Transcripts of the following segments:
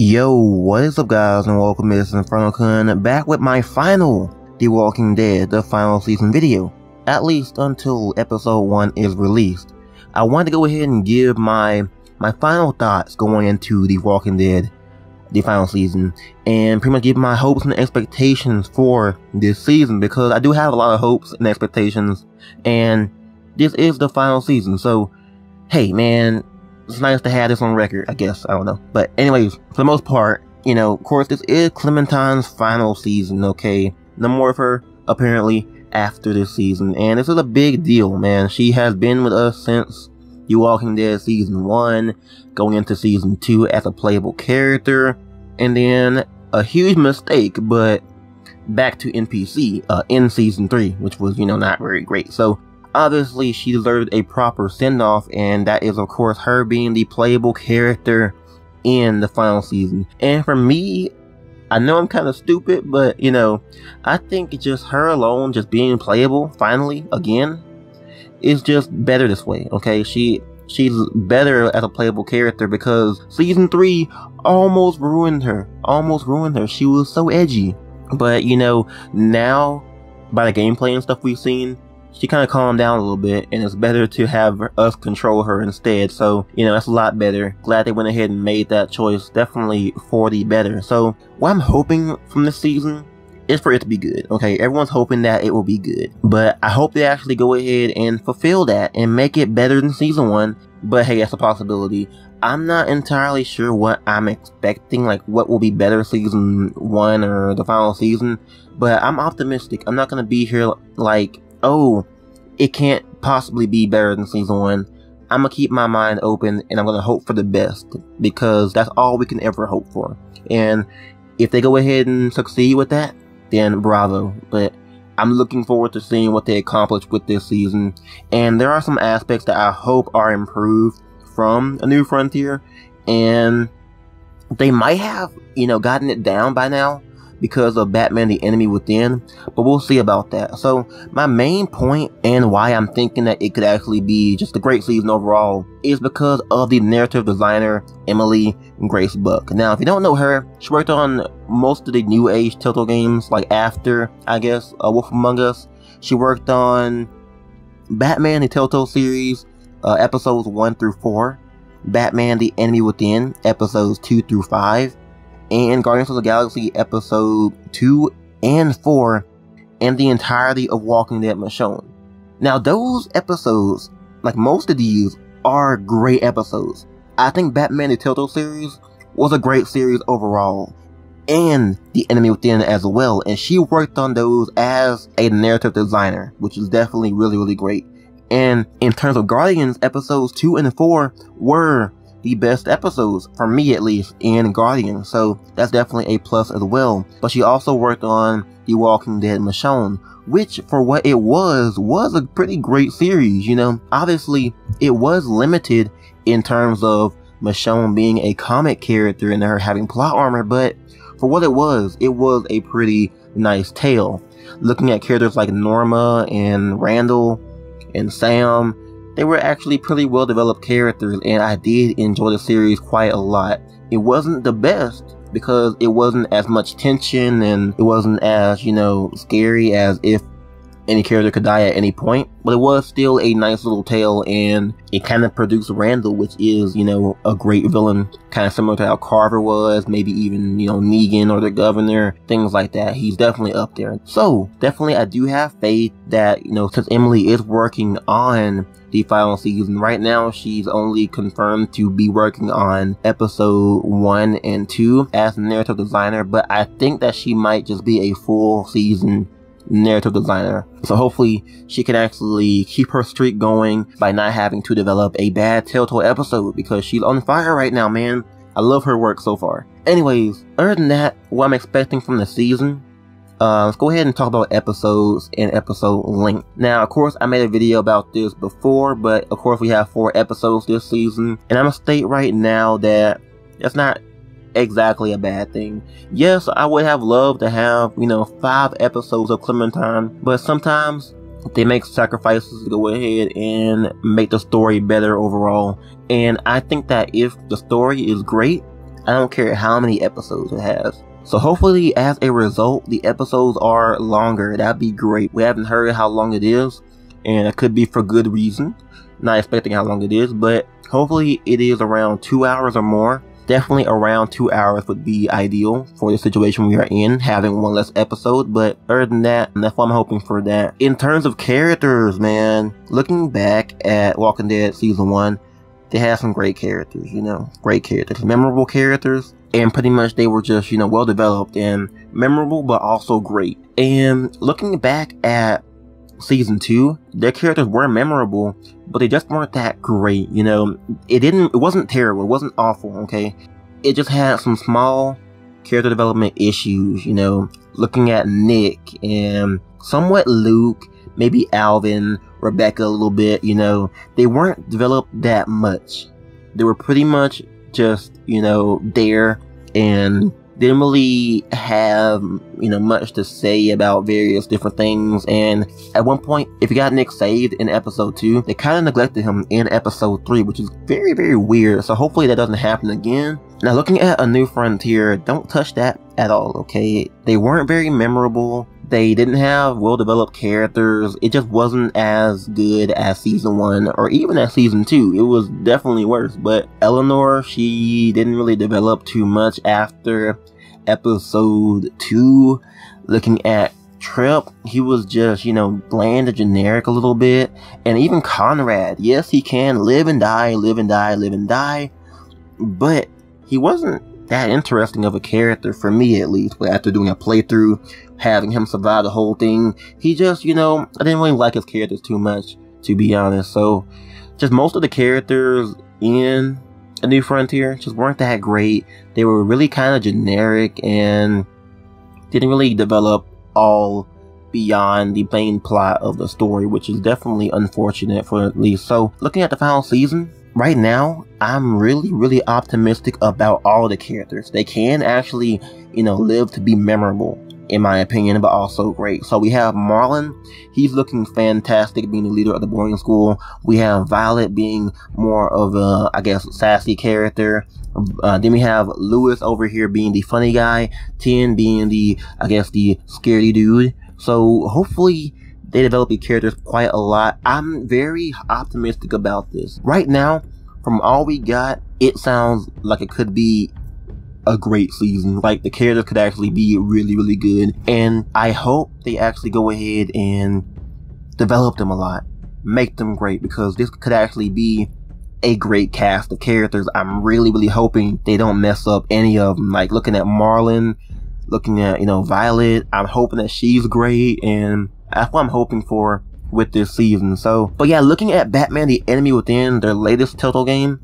Yo, what is up guys, and welcome to this InfernoKun, back with my final The Walking Dead, the final season video, at least until episode 1 is released. I wanted to go ahead and give my final thoughts going into The Walking Dead, the final season, and pretty much give my hopes and expectations for this season, because I do have a lot of hopes and expectations, and this is the final season, so hey man, it's nice to have this on record, I guess. I don't know. But anyways, for the most part, of course, this is Clementine's final season, okay? No more of her, apparently, after this season. And this is a big deal, man. She has been with us since The Walking Dead Season 1, going into Season 2 as a playable character. And then, a huge mistake, but back to NPC in Season 3, which was, not very great. So, obviously, she deserved a proper send-off, and that is, of course, her being the playable character in the final season. And for me, I know I'm kind of stupid, but, I think just her alone, just being playable, finally, again, is just better this way, okay? She's better as a playable character, because Season 3 almost ruined her. She was so edgy. But, now, by the gameplay and stuff we've seen, she kind of calmed down a little bit, and it's better to have us control her instead. So, that's a lot better. Glad they went ahead and made that choice, definitely for the better. So, what I'm hoping from this season is for it to be good, okay? Everyone's hoping that it will be good, but I hope they actually go ahead and fulfill that and make it better than Season 1, but hey, that's a possibility. I'm not entirely sure what I'm expecting, like what will be better Season 1 or the final season, but I'm optimistic. I'm not gonna be here like, oh, it can't possibly be better than Season 1. I'm gonna keep my mind open, and I'm gonna hope for the best, because that's all we can ever hope for. And if they go ahead and succeed with that, then bravo. But I'm looking forward to seeing what they accomplish with this season. And there are some aspects that I hope are improved from A New Frontier, and they might have, gotten it down by now because of Batman the Enemy Within, but we'll see about that. So my main point, and why I'm thinking that it could actually be just a great season overall, is because of the narrative designer Emily Grace Buck. Now, if you don't know her, she worked on most of the new age Telltale games, like after, I guess, Wolf Among Us. She worked on Batman the Telltale series, episodes 1 through 4, Batman the Enemy Within, episodes 2 through 5, and Guardians of the Galaxy episode 2 and 4, and the entirety of Walking Dead Michonne. Now, those episodes, like most of these, are great episodes. I think Batman the Telltale series was a great series overall, and the Enemy Within as well, and she worked on those as a narrative designer, which is definitely really, really great. And in terms of Guardians, episodes 2 and 4 were the best episodes, for me at least, in Guardians, so that's definitely a plus as well. But she also worked on The Walking Dead Michonne, which, for what it was a pretty great series, Obviously, it was limited in terms of Michonne being a comic character and her having plot armor, but for what it was a pretty nice tale. Looking at characters like Norma and Randall and Sam, they were actually pretty well developed characters, and I did enjoy the series quite a lot. It wasn't the best, because it wasn't as much tension, and it wasn't as, scary as if any character could die at any point, but it was still a nice little tale, and it kind of produced Randall, which is, a great villain, kind of similar to how Carver was, maybe even, Negan or the Governor, things like that. He's definitely up there. So, definitely I do have faith that, since Emily is working on the final season, right now she's only confirmed to be working on episode 1 and 2 as a narrative designer, but I think that she might just be a full season narrative designer. So hopefully she can actually keep her streak going by not having to develop a bad Telltale episode, because she's on fire right now, man. I love her work so far. Anyways, other than that, what I'm expecting from the season, let's go ahead and talk about episodes and episode length. Now, of course, I made a video about this before, but of course we have 4 episodes this season, and I'm gonna state right now that that's not exactly a bad thing. Yes, I would have loved to have, 5 episodes of Clementine, but sometimes they make sacrifices to go ahead and make the story better overall. And I think that if the story is great, I don't care how many episodes it has. So hopefully, as a result, the episodes are longer. That'd be great. We haven't heard how long it is, and it could be for good reason. Not expecting how long it is, but hopefully it is around 2 hours or more. Definitely around 2 hours would be ideal for the situation we are in, having one less episode. But other than that, that's what I'm hoping for that. In terms of characters, man, looking back at Walking Dead Season 1, they had some great characters, great characters, memorable characters. And pretty much they were just, well developed and memorable, but also great. And looking back at Season 2, their characters were memorable, but they just weren't that great, It wasn't terrible, it wasn't awful, okay? It just had some small character development issues, Looking at Nick and somewhat Luke, maybe Alvin, Rebecca a little bit, They weren't developed that much. They were pretty much just, there and didn't really have, much to say about various different things. And at one point, if you got Nick saved in episode 2, they kind of neglected him in episode 3, which is very, very weird. So hopefully that doesn't happen again. Now, looking at A New Frontier, don't touch that at all, okay? They weren't very memorable. They didn't have well-developed characters. It just wasn't as good as Season 1 or even as Season 2. It was definitely worse. But Eleanor, she didn't really develop too much after episode 2. Looking at Trip, he was just, bland and generic a little bit. And even Conrad, yes, he can live and die, live and die, live and die. But he wasn't that interesting of a character for me, at least. But after doing a playthrough, having him survive the whole thing, he just, I didn't really like his characters too much, to be honest. So just most of the characters in A New Frontier just weren't that great. They were really kind of generic and didn't really develop all beyond the main plot of the story, which is definitely unfortunate for at least. So looking at the final season, right now, I'm really, really optimistic about all the characters. They can actually, live to be memorable, in my opinion, but also great. So we have Marlon. He's looking fantastic, being the leader of the boarding school. We have Violet being more of a, sassy character. Then we have Lewis over here being the funny guy. Tin being the scaredy dude. So hopefully they develop the characters quite a lot. I'm very optimistic about this. Right now, from all we got, it sounds like it could be a great season. Like, the characters could actually be really, really good. And I hope they actually go ahead and develop them a lot. Make them great, because this could actually be a great cast of characters. I'm really, really hoping they don't mess up any of them. Like, looking at Marlon, looking at, Violet, I'm hoping that she's great, and that's what I'm hoping for with this season. So, but yeah, looking at Batman the Enemy Within, their latest Telltale game,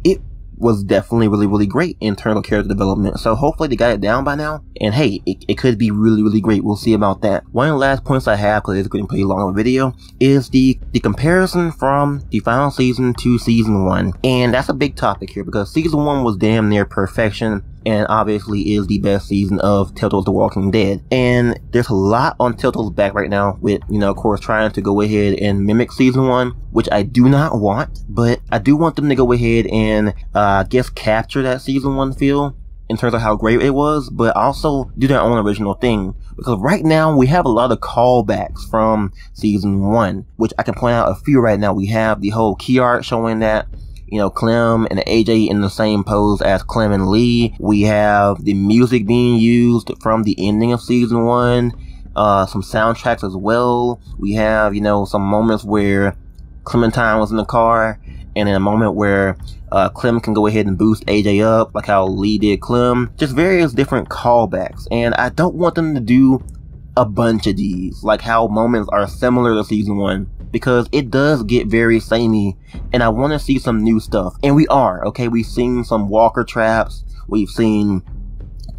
it was definitely really, really great in terms of character development. So hopefully they got it down by now. And hey, it could be really, really great. We'll see about that. One of the last points I have, because it's getting pretty long of a video, is the comparison from the final season to season 1. And that's a big topic here, because season 1 was damn near perfection, and obviously is the best season of Telltale's The Walking Dead. And there's a lot on Telltale's back right now with, of course, trying to go ahead and mimic season 1, which I do not want, but I do want them to go ahead and, capture that season 1 feel in terms of how great it was, but also do their own original thing. Because right now, we have a lot of callbacks from season 1, which I can point out a few right now. We have the whole key art showing that, Clem and AJ in the same pose as Clem and Lee. We have the music being used from the ending of season 1, some soundtracks as well. We have, some moments where Clementine was in the car, and in a moment where Clem can go ahead and boost AJ up, like how Lee did Clem. Just various different callbacks, and I don't want them to do a bunch of these, like how moments are similar to season 1, because it does get very samey, and I want to see some new stuff. And we are, okay? We've seen some walker traps, we've seen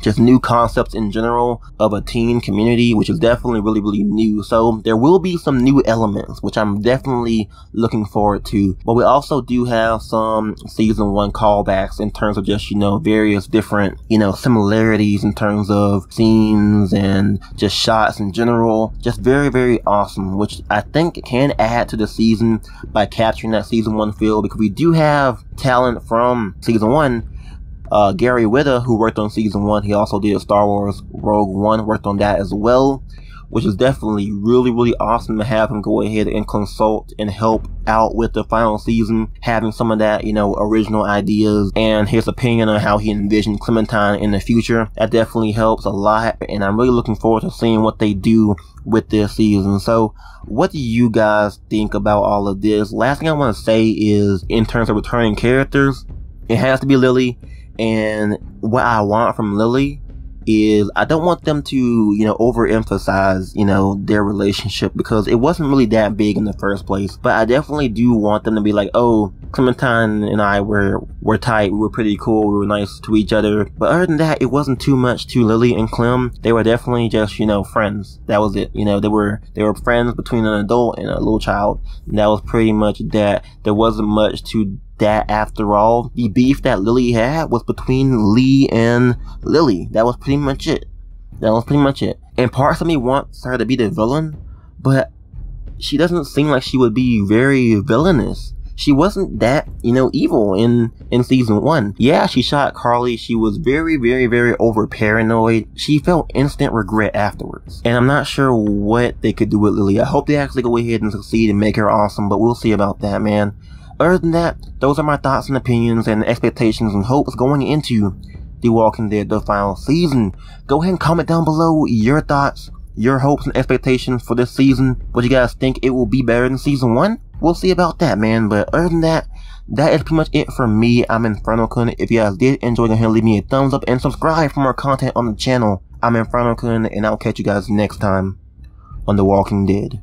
just new concepts in general of a teen community, which is definitely really, really new. So there will be some new elements, which I'm definitely looking forward to. But we also do have some season 1 callbacks in terms of just, various different, similarities in terms of scenes and just shots in general. Just very, very awesome, which I think can add to the season by capturing that season 1 feel, because we do have talent from season 1 Gary Whitta, who worked on season 1, he also did Star Wars Rogue One, worked on that as well, which is definitely really awesome to have him go ahead and consult and help out with the final season, having some of that, original ideas and his opinion on how he envisioned Clementine in the future. That definitely helps a lot, and I'm really looking forward to seeing what they do with this season. So what do you guys think about all of this? Last thing I want to say is, in terms of returning characters, it has to be Lily, and what I want from Lily is I don't want them to, overemphasize, their relationship, because it wasn't really that big in the first place. But I definitely do want them to be like, oh, Clementine and I were tight, we were pretty cool, we were nice to each other. But other than that, it wasn't too much to Lily and Clem. They were definitely just, friends. That was it. They were friends between an adult and a little child. And that was pretty much that. There wasn't much to that after all. The beef that Lily had was between Lee and Lily. That was pretty much it. And parts of me wants her to be the villain, but she doesn't seem like she would be very villainous. She wasn't that, evil in season 1. Yeah, she shot Carly. She was very over paranoid. She felt instant regret afterwards. And I'm not sure what they could do with Lily. I hope they actually go ahead and succeed and make her awesome, but we'll see about that, man. Other than that, those are my thoughts and opinions and expectations and hopes going into The Walking Dead, the final season. Go ahead and comment down below your thoughts, your hopes and expectations for this season. What you guys think it will be better than season 1? We'll see about that, man. But other than that, that is pretty much it for me. I'm InfernoKun. If you guys did enjoy, go ahead and leave me a thumbs up and subscribe for more content on the channel. I'm InfernoKun, and I'll catch you guys next time on The Walking Dead.